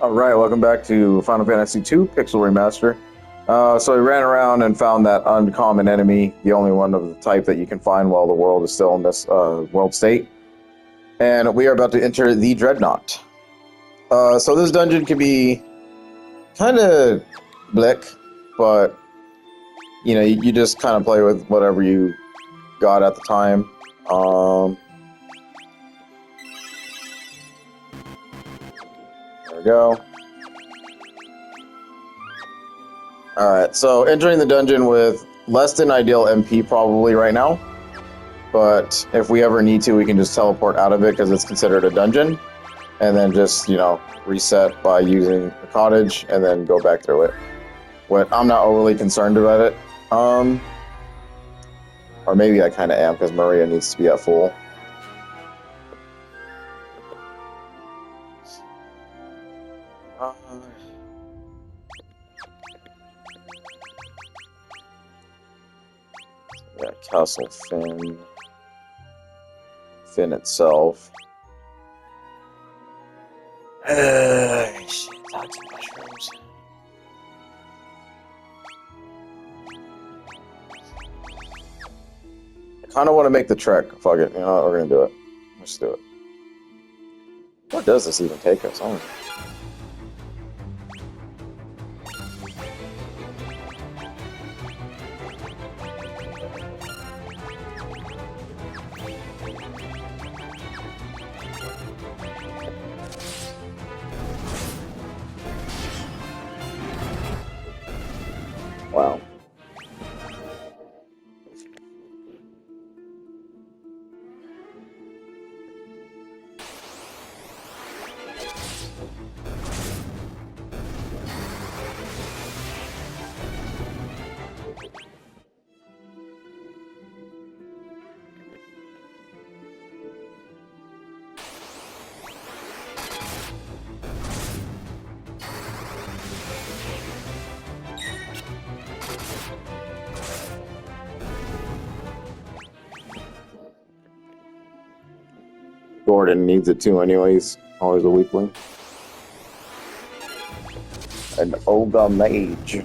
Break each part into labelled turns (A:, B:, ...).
A: All right, welcome back to Final Fantasy II Pixel Remaster. So we ran around and found that uncommon enemy, the only one of the type that you can find while the world is still in this world state. And we are about to enter the Dreadnought. So this dungeon can be kind of blick, but you just kind of play with whatever you got at the time. There we go. Alright, so entering the dungeon with less than ideal MP probably right now. But if we ever need to, we can just teleport out of it because it's considered a dungeon. And then just, reset by using the cottage and then go back through it. I'm not overly concerned about it. Or maybe I kind of am because Maria needs to be at full. Yeah, Castle Finn itself. Shit, toxic mushrooms. I kind of want to make the trek. Fuck it. You know what? We're going to do it. Let's do it. Where does this even take us? I don't know. Wow. Gordon needs it too anyways. Always a weakling. An ogre mage.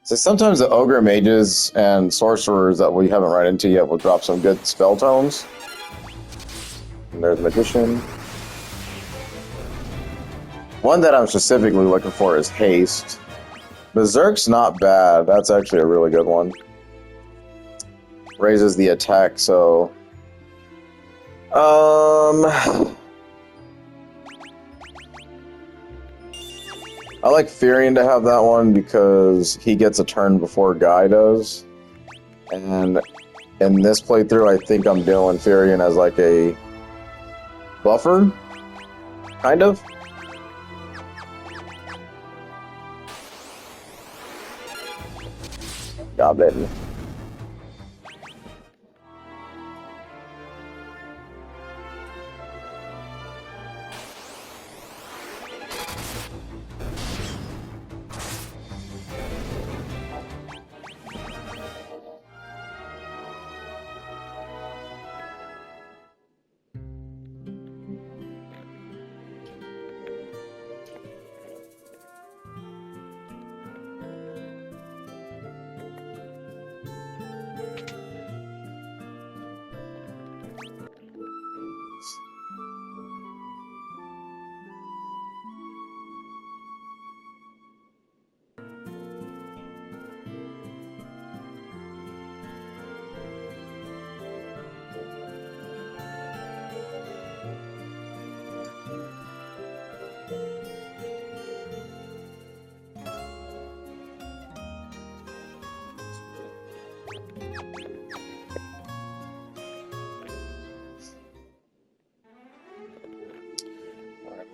A: So sometimes the ogre mages and sorcerers that we haven't run into yet will drop some good spell tomes. And there's magician. One that I'm specifically looking for is haste. Berserk's not bad. That's actually a really good one. Raises the attack, so I like Furion to have that one because he gets a turn before Guy does. And in this playthrough, I think I'm doing Furion as like a buffer, kind of. Goblin.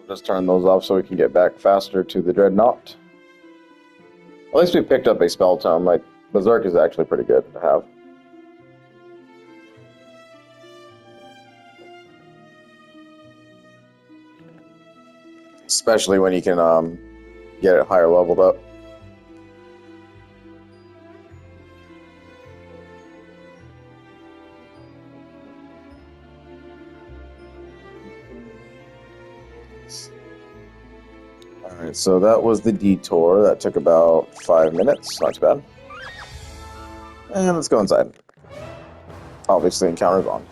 A: Just turn those off so we can get back faster to the Dreadnought. At least we picked up a spell tome. Like, Berserk is actually pretty good to have. Especially when you can get it higher leveled up. Alright, so that was the detour. That took about 5 minutes. Not too bad. And let's go inside. Obviously, encounter's on.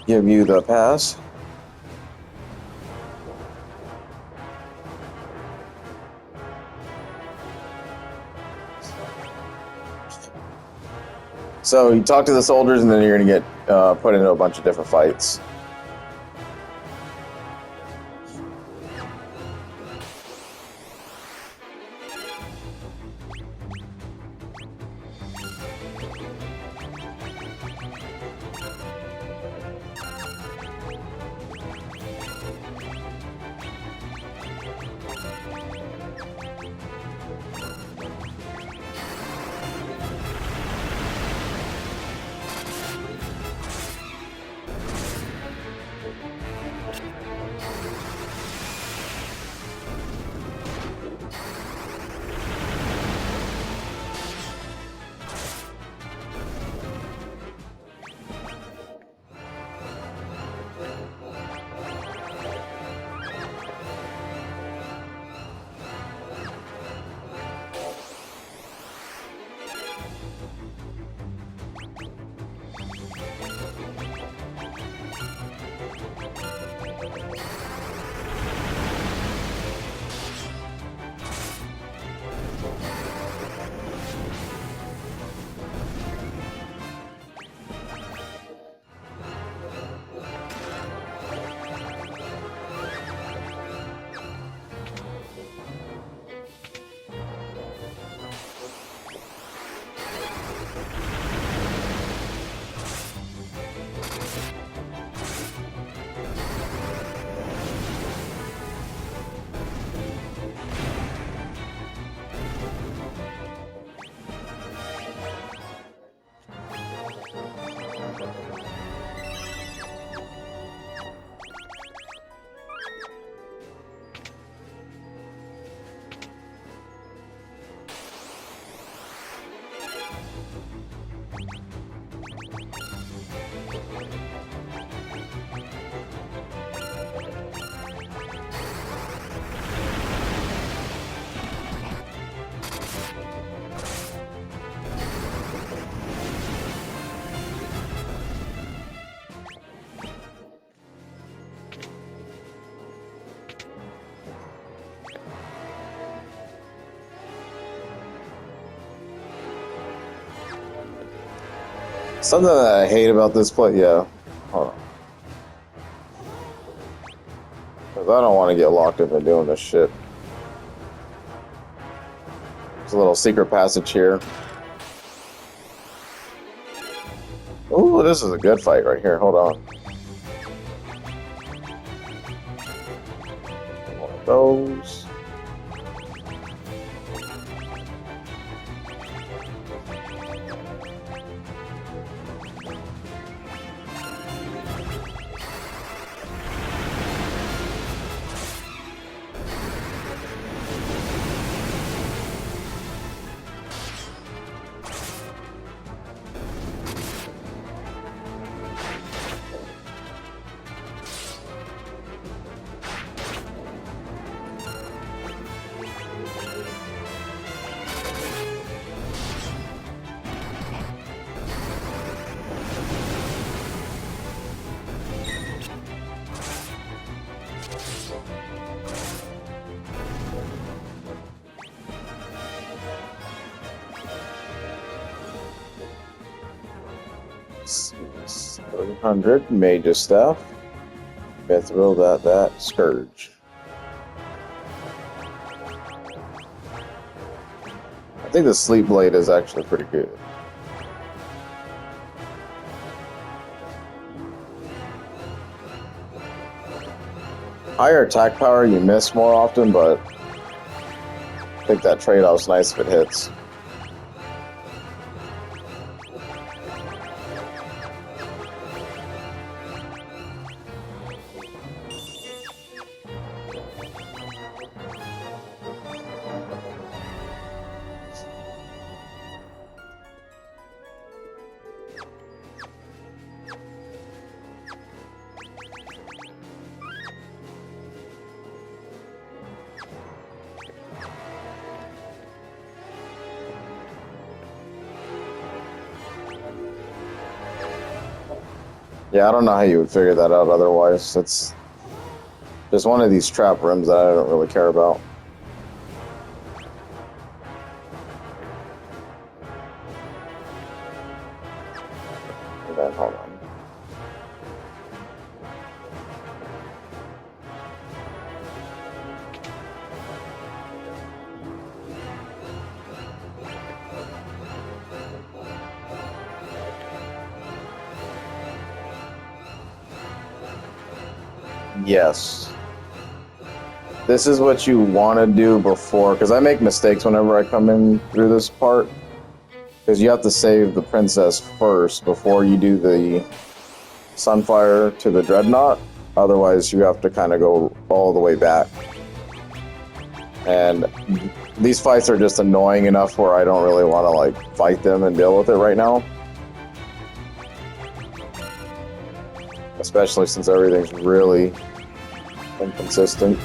A: Give you the pass. So you talk to the soldiers, and then you're going to get put into a bunch of different fights. Something that I hate about this play, yeah. Hold on. Because I don't want to get locked into doing this shit. There's a little secret passage here. Ooh, this is a good fight right here. Hold on. One of those. Let's see, 300 Mage's Staff, Mithril, that, Scourge. I think the Sleep Blade is actually pretty good. Higher attack power, you miss more often, but I think that trade-off's nice if it hits. Yeah, I don't know how you would figure that out otherwise. It's just one of these trap rooms that I don't really care about. And then, hold on. Yes. This is what you want to do before, because I make mistakes whenever I come in through this part. Because you have to save the princess first before you do the Sunfire to the Dreadnought. Otherwise, you have to kind of go all the way back. And these fights are just annoying enough where I don't really want to like fight them and deal with it right now. Especially since everything's really inconsistent.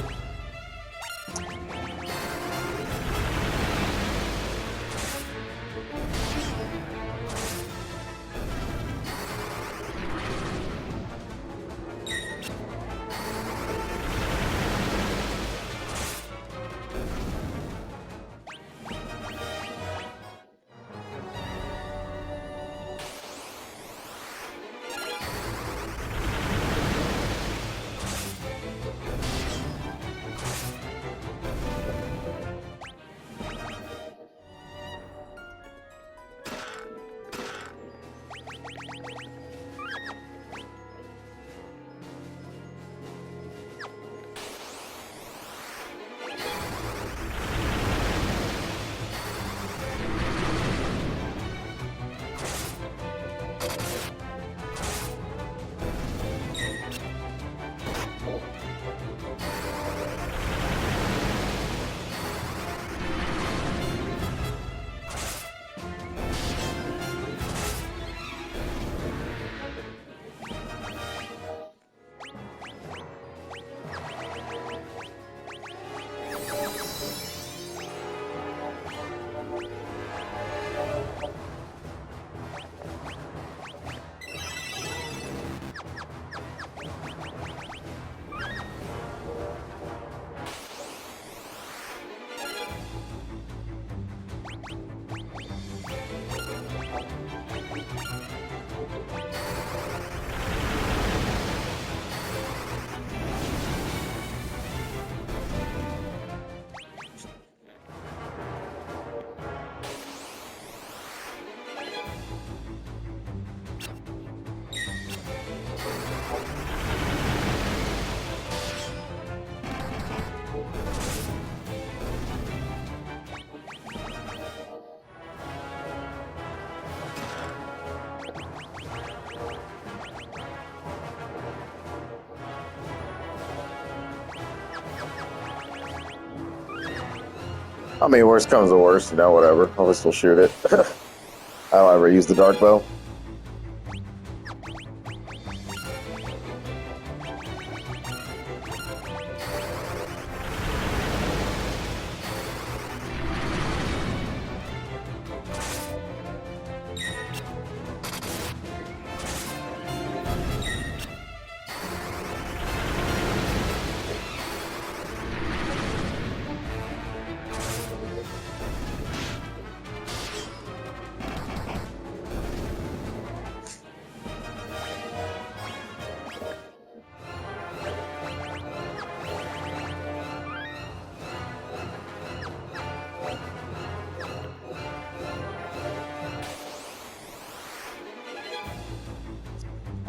A: I mean, worst comes to worst, you know, whatever. I'll just still shoot it. I don't ever use the dark bow.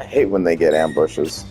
A: I hate when they get ambushes.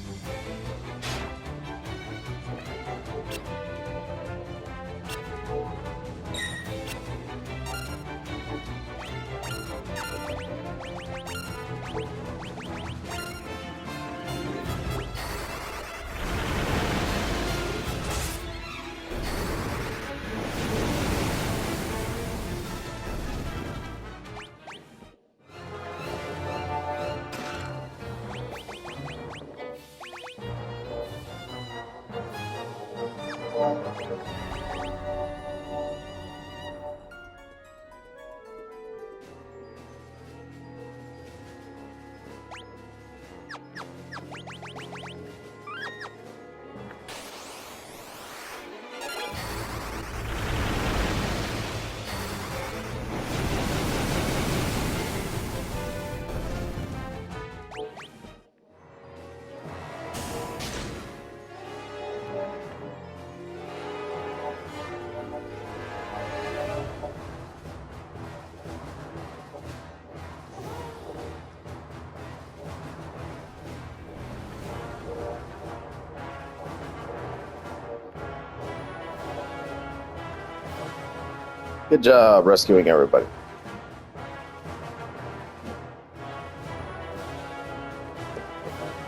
A: Good job rescuing everybody.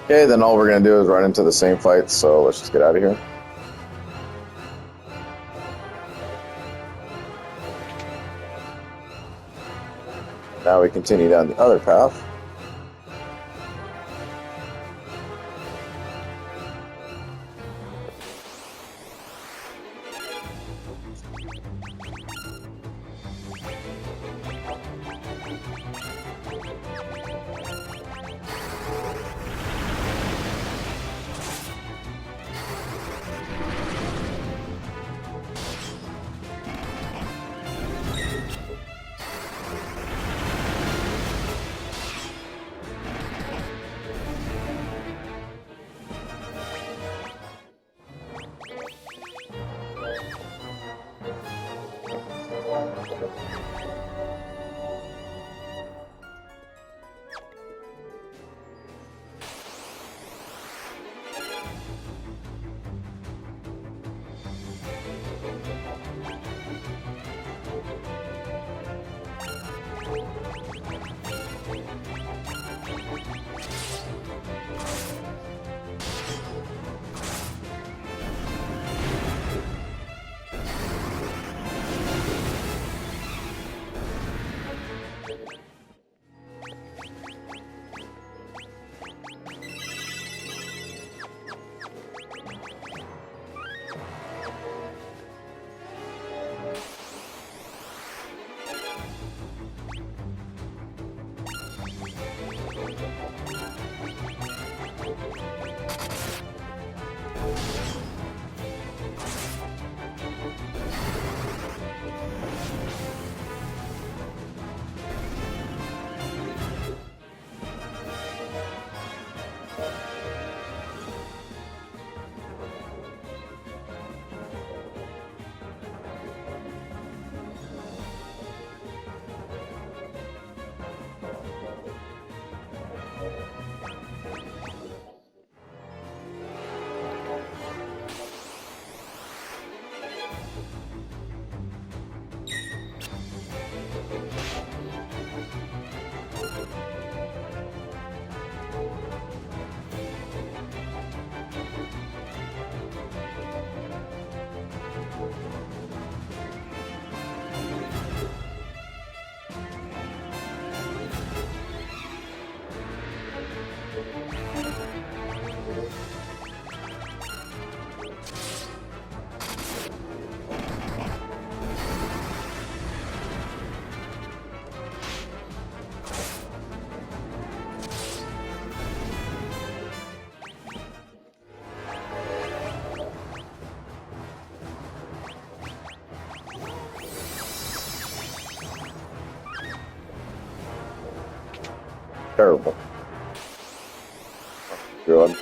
A: Okay, then all we're going to do is run into the same fight, so let's just get out of here. Now we continue down the other path. Terrible. Good.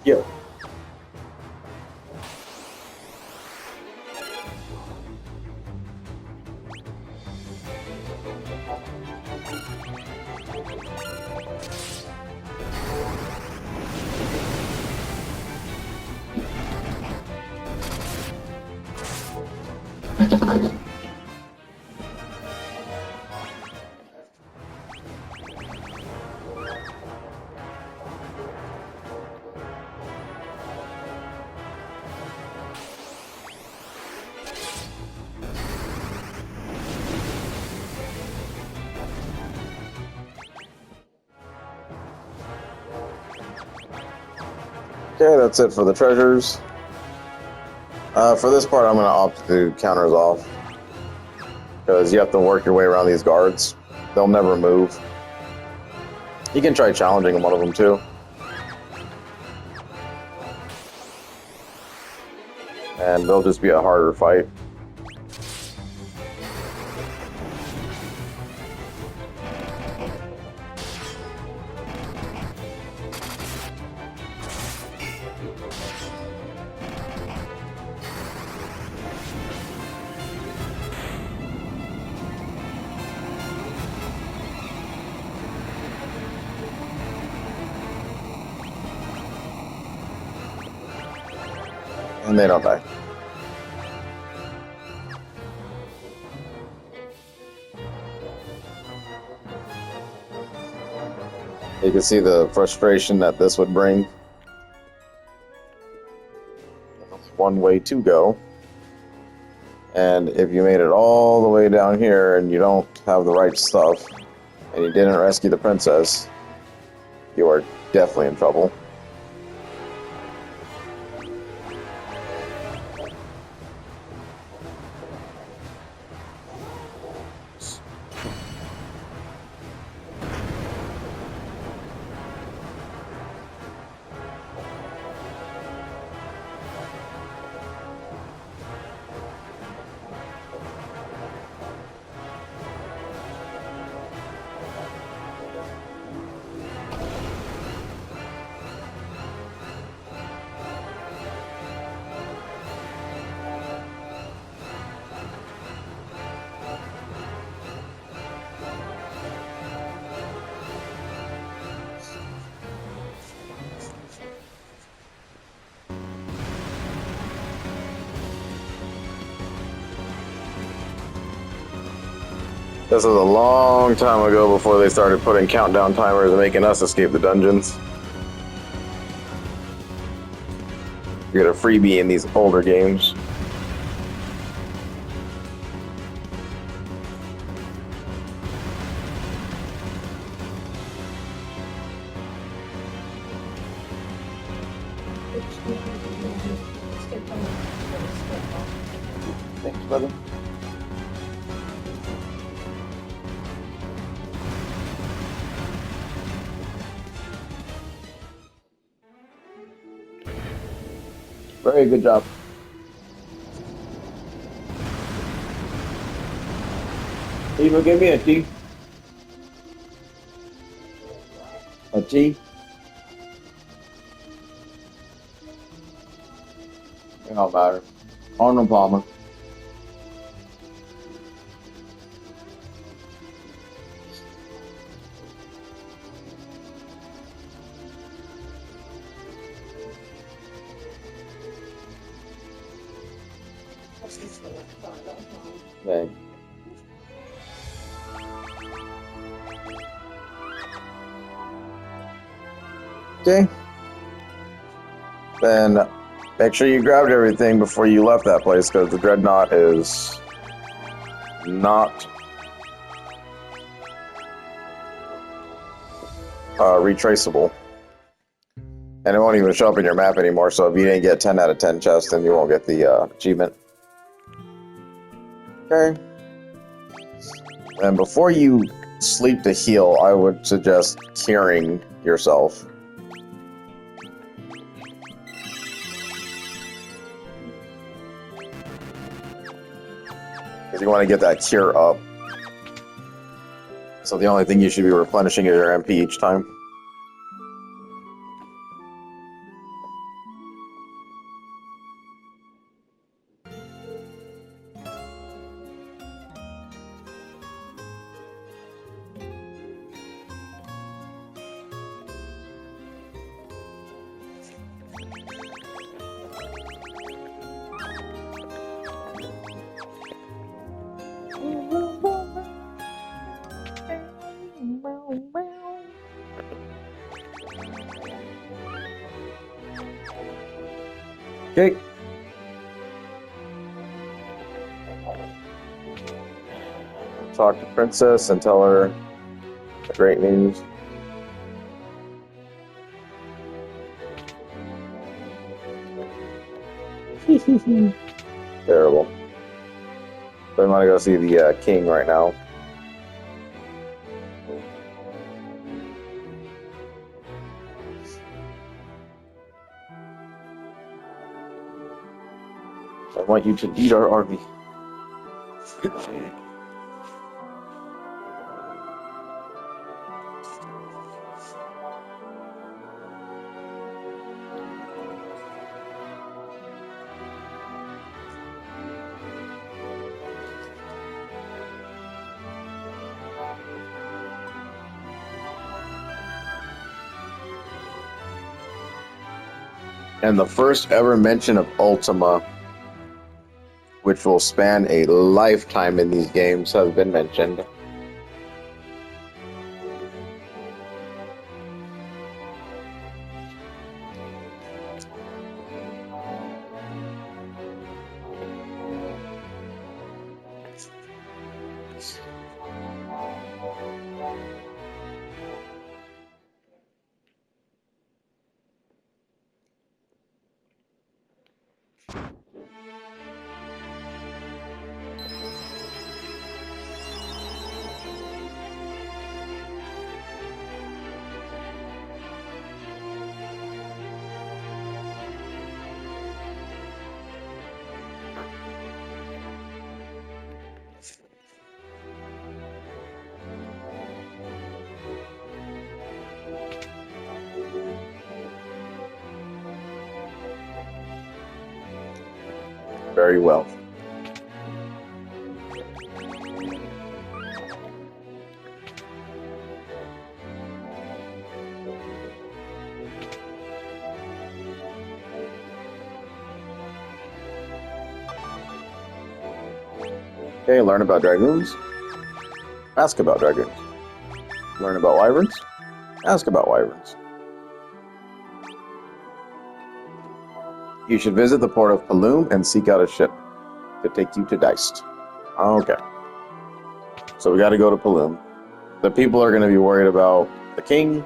A: Yep. Okay, that's it for the treasures. For this part, I'm going to opt to do counters off, because you have to work your way around these guards. They'll never move. You can try challenging one of them too. And they'll just be a harder fight. And they don't die. You can see the frustration that this would bring. One way to go. And if you made it all the way down here and you don't have the right stuff, and you didn't rescue the princess, you are definitely in trouble. This is a long time ago before they started putting countdown timers and making us escape the dungeons. You get a freebie in these older games. Thanks, brother. Very good job. Eva, give me a tea. A tea? It don't matter. Arnold Palmer. Right. Okay. Then make sure you grabbed everything before you left that place, because the Dreadnought is not retraceable. And it won't even show up in your map anymore, so if you didn't get 10 out of 10 chests, then you won't get the achievement. Okay. And before you sleep to heal, I would suggest curing yourself. Because you want to get that cure up. So the only thing you should be replenishing is your MP each time. Okay. Talk to Princess and tell her the great news. Terrible. So I want to go see the king right now. I want you to lead our army. And the first ever mention of Ultima, which will span a lifetime in these games, has been mentioned. Very well. Okay, learn about dragoons. Ask about dragoons. Learn about wyverns. Ask about wyverns. You should visit the port of Paloom and seek out a ship to take you to Deist. Okay. So we got to go to Paloom. The people are going to be worried about the king.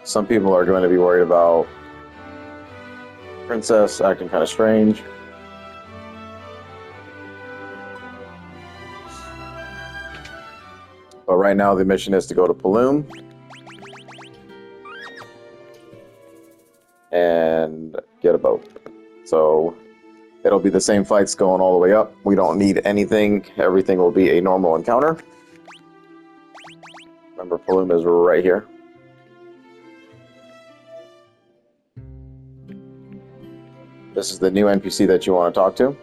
A: Some people are going to be worried about Princess acting kind of strange. But right now the mission is to go to Paloom and get a boat. So it'll be the same fights going all the way up. We don't need anything. Everything will be a normal encounter. Remember, Paloom is right here. This is the new NPC that you want to talk to.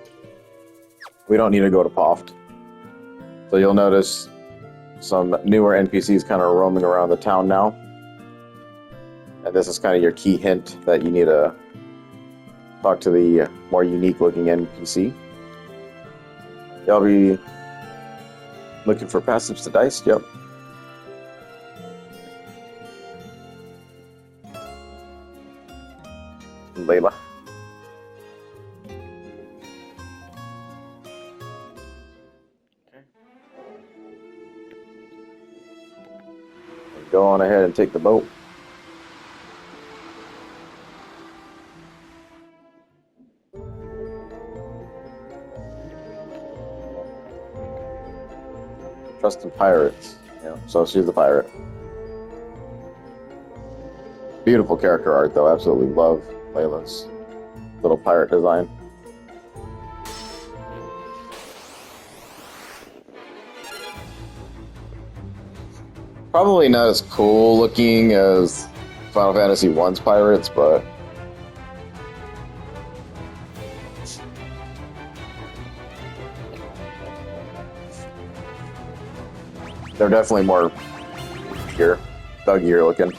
A: We don't need to go to Poft. So you'll notice some newer NPCs kind of roaming around the town now. And this is kind of your key hint that you need to talk to the more unique looking NPC. Y'all be looking for passives to Deist? Yep. Layla. Go on ahead and take the boat. Trust in pirates. Yeah, so she's the pirate. Beautiful character art, though. Absolutely love Layla's little pirate design. Probably not as cool looking as Final Fantasy I's pirates, but they're definitely more thuggier looking.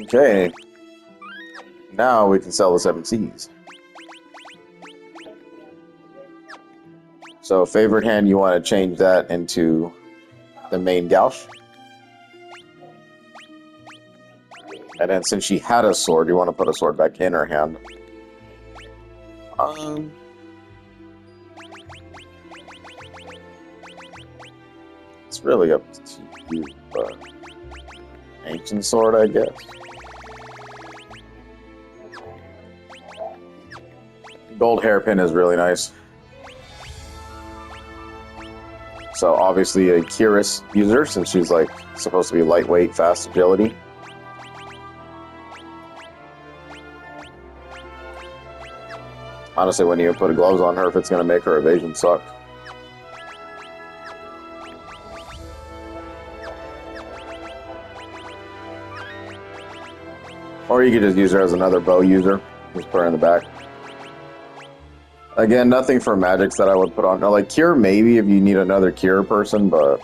A: Okay. Now we can sell the 7 Cs. So favorite hand, you want to change that into the main gouge. And then since she had a sword, you want to put a sword back in her hand. It's really up to you. Ancient sword, I guess. Gold hairpin is really nice. So obviously a Curious user, since she's like supposed to be lightweight, fast agility. Honestly, when you put gloves on her, if it's going to make her evasion suck. Or you could just use her as another bow user. Just put her in the back. Again, nothing for magics that I would put on. Now, like Cure, maybe if you need another Cure person, but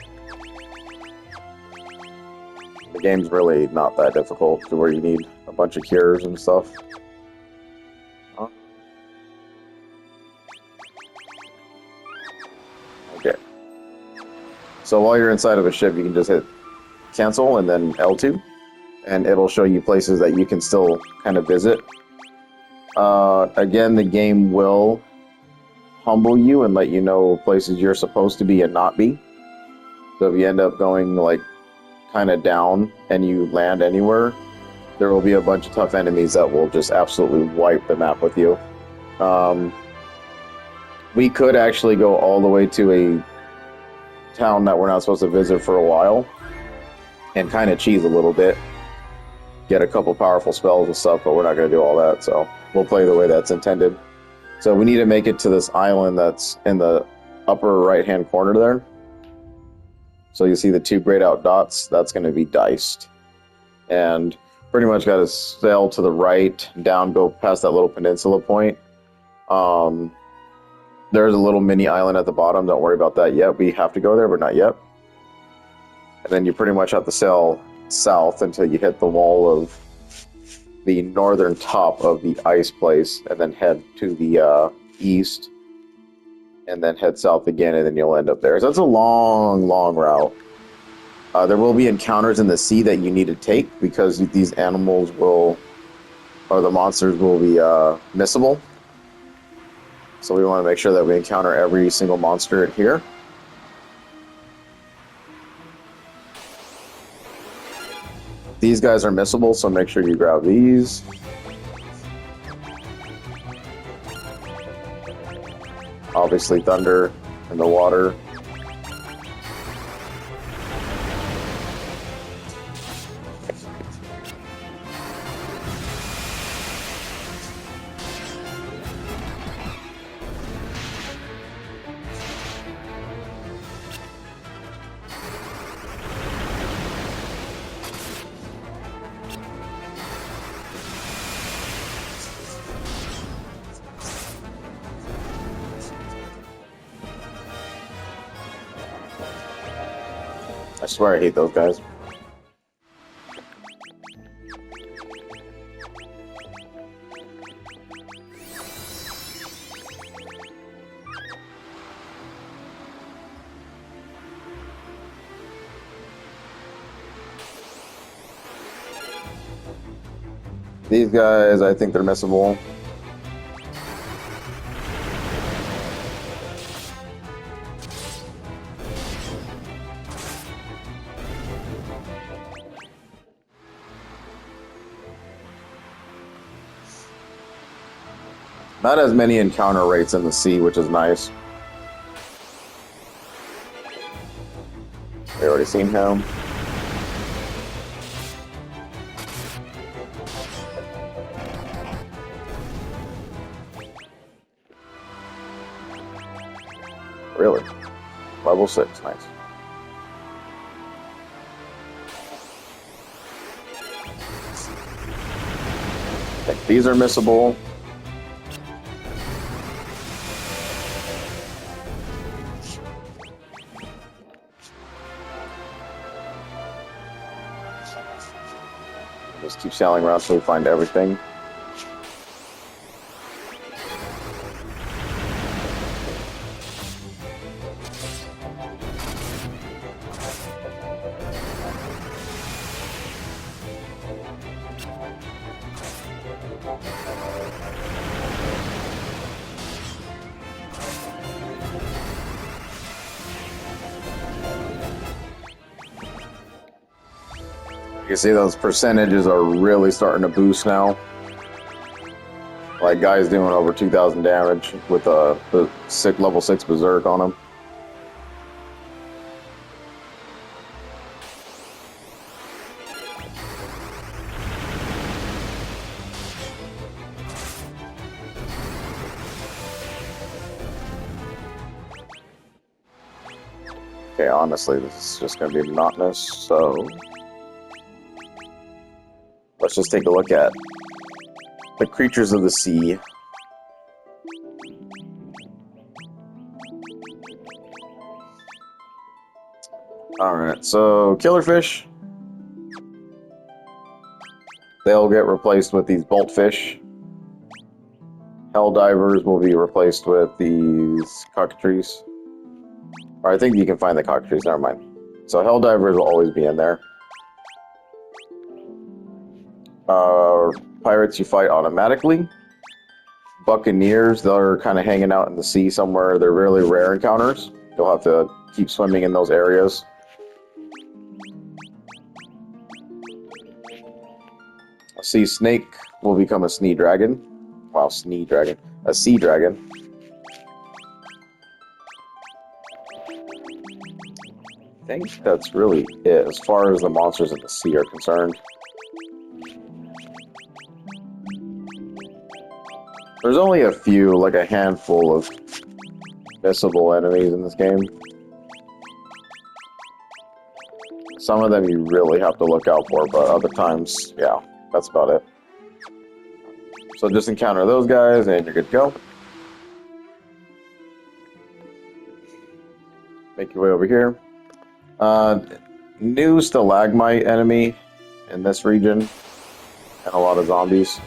A: the game's really not that difficult to where you need a bunch of cures and stuff. Okay. So while you're inside of a ship, you can just hit cancel and then L2, and it'll show you places that you can still kind of visit. Again, the game will humble you and let you know places you're supposed to be and not be. So if you end up going like kind of down and you land anywhere, there will be a bunch of tough enemies that will just absolutely wipe the map with you. We could actually go all the way to a town that we're not supposed to visit for a while and kind of cheese a little bit, get a couple powerful spells and stuff, but we're not going to do all that, so we'll play the way that's intended. So we need to make it to this island that's in the upper right-hand corner there. So you see the 2 grayed out dots, that's going to be diced. And pretty much got to sail to the right, down, go past that little peninsula point. There's a little mini island at the bottom, don't worry about that yet. We have to go there, but not yet. And then you pretty much have to sail south until you hit the wall of the northern top of the ice place, and then head to the east, and then head south again, and then you'll end up there. So that's a long, long route. There will be encounters in the sea that you need to take, because these animals will, or the monsters will be missable. So we want to make sure that we encounter every single monster here. These guys are missable, so make sure you grab these. Obviously, thunder in the water. I swear I hate those guys. These guys, I think they're missable. Not as many encounter rates in the sea, which is nice. We already seen him. Really? Level 6, nice. I think these are missable. Just keep sailing around till we find everything. You can see those percentages are really starting to boost now. Like guys doing over 2,000 damage with the level 6 berserk on him. Okay, honestly, this is just going to be monotonous, so let's just take a look at the creatures of the sea. Alright, so killerfish. They'll get replaced with these boltfish. Helldivers will be replaced with these cockatrices. Or I think you can find the cockatrices, never mind. So helldivers will always be in there. Pirates you fight automatically. Buccaneers, they're kind of hanging out in the sea somewhere. They're really rare encounters. You'll have to keep swimming in those areas. A sea snake will become a sea dragon. Wow, sea dragon. A sea dragon. I think that's really it as far as the monsters in the sea are concerned. There's only a few, like a handful of missable enemies in this game. Some of them you really have to look out for, but other times, yeah, that's about it. So just encounter those guys and you're good to go. Make your way over here. New stalagmite enemy in this region, and a lot of zombies.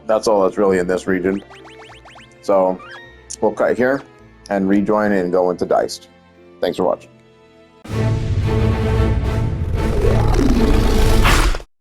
A: That's all that's really in this region. So we'll cut here and rejoin and go into Diced. Thanks for watching.